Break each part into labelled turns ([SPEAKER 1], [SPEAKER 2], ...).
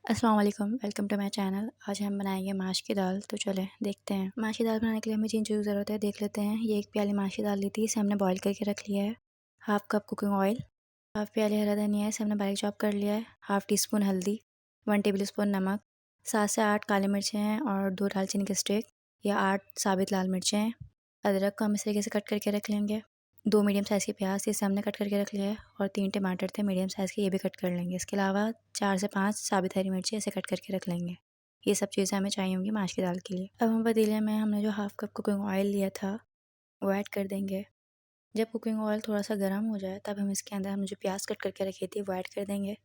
[SPEAKER 1] अस्सलाम वालेकुम, welcome to my channel. आज हम बनाएंगे माश की दाल। तो चलें देखते हैं। माश की दाल बनाने के लिए हमें जिन चीज़ों की ज़रूरत है देख लेते हैं। ये एक प्याली माश की दाल ली थी, इसे हमने बॉईल करके रख लिया है। Half cup cooking oil, half प्याली हरा धनिया है, इसे हमने बारीक चॉप कर लिया है। हाफ़ टी स्पून हल्दी, 1 टेबल स्पून नमक, 7 से 8 काली मिर्चें हैं और 2 दालचीनी के स्टिक या 8 साबित लाल मिर्चें हैं। अदरक को हम इस तरीके से कट करके रख लेंगे। 2 मीडियम साइज़ के प्याज, इसे हमने कट करके रख लिया है और 3 टमाटर थे मीडियम साइज़ के, ये भी कट कर लेंगे। इसके अलावा 4 से 5 साबित हरी मिर्ची इसे कट करके रख लेंगे। ये सब चीज़ें हमें चाहिए होंगी माश की दाल के लिए। अब हम पतीले में हमने जो हाफ़ कप कुकिंग ऑयल लिया था वो ऐड कर देंगे। जब कुकिंग ऑयल थोड़ा सा गर्म हो जाए तब हम इसके अंदर हमने जो प्याज कट करके रखी थी वो ऐड कर देंगे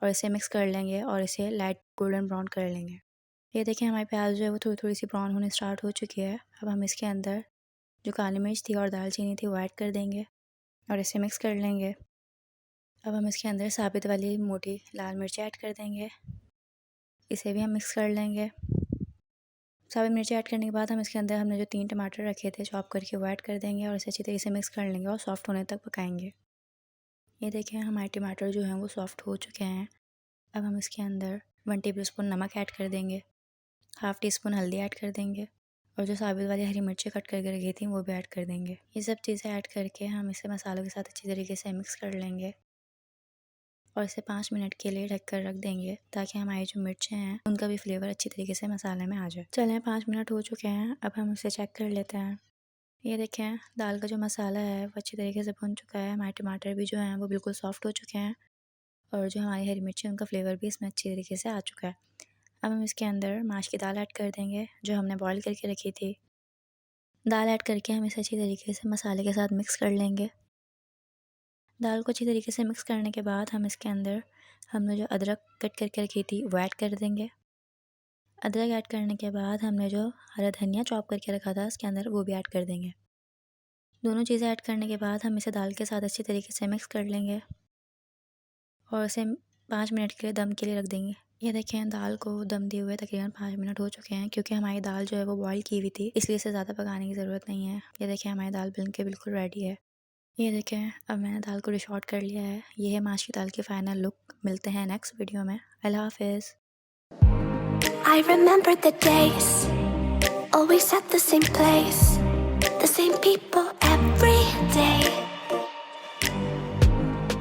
[SPEAKER 1] और इसे मिक्स कर लेंगे और इसे लाइट गोल्डन ब्राउन कर लेंगे। ये देखिए हमारी प्याज जो है वो थोड़ी थोड़ी सी ब्राउन होने स्टार्ट हो चुकी है। अब हम इसके अंदर जो काली मिर्च थी और दालचीनी थी वो ऐड कर देंगे और इसे मिक्स कर लेंगे। अब हम इसके अंदर साबित वाली मोटी लाल मिर्च ऐड कर देंगे, इसे भी हम मिक्स कर लेंगे। साबित मिर्ची ऐड करने के बाद हम इसके अंदर हमने जो 3 टमाटर रखे थे चॉप करके वो ऐड कर देंगे और इसे अच्छी तरीके से मिक्स कर लेंगे और सॉफ्ट होने तक पकाएंगे। ये देखें हमारे टमाटर जो हैं वो सॉफ्ट हो चुके हैं। अब हम इसके अंदर 1 टेबल स्पून नमक ऐड कर देंगे, हाफ़ टी स्पून हल्दी ऐड कर देंगे और जो साबित वाली हरी मिर्ची कट करके रखी थी वो भी ऐड कर देंगे। ये सब चीज़ें ऐड करके हम इसे मसालों के साथ अच्छी तरीके से मिक्स कर लेंगे और इसे 5 मिनट के लिए ढक कर रख देंगे ताकि हमारी जो मिर्चें हैं उनका भी फ्लेवर अच्छी तरीके से मसाले में आ जाए। चलें 5 मिनट हो चुके हैं, अब हम इसे चेक कर लेते हैं। ये देखें दाल का जो मसाला है वो अच्छी तरीके से भुन चुका है। हमारे टमाटर भी जो हैं वो बिल्कुल सॉफ्ट हो चुके हैं और जो हमारी हरी मिर्ची उनका फ्लेवर भी इसमें अच्छी तरीके से आ चुका है। अब हम इसके अंदर माश की दाल ऐड कर देंगे जो हमने बॉईल करके रखी थी। दाल ऐड करके हम इसे अच्छी तरीके से मसाले के साथ मिक्स कर लेंगे। दाल को अच्छी तरीके से मिक्स करने के बाद हम इसके अंदर हमने जो अदरक कट करके रखी थी वो ऐड कर देंगे। अदरक ऐड करने के बाद हमने जो हरा धनिया चॉप करके रखा था इसके अंदर वो भी ऐड कर देंगे। दोनों चीज़ें ऐड करने के बाद हम इसे दाल के साथ अच्छी तरीके से मिक्स कर लेंगे और इसे 5 मिनट के लिए दम के लिए रख देंगे। ये देखें दाल को दम दिए हुए तकरीबन 5 मिनट हो चुके हैं क्योंकि हमारी दाल जो है वो बॉईल की हुई थी, इसलिए इसे ज़्यादा पकाने की ज़रूरत नहीं है। ये देखें हमारी दाल बन के बिल्कुल रेडी है। ये देखें अब मैंने दाल को डिश आउट कर लिया है। ये है माश की दाल की फ़ाइनल लुक। मिलते हैं नेक्स्ट वीडियो में। अल्लाह हाफ़िज़।
[SPEAKER 2] I remember the days, always at the same place, the same people every day.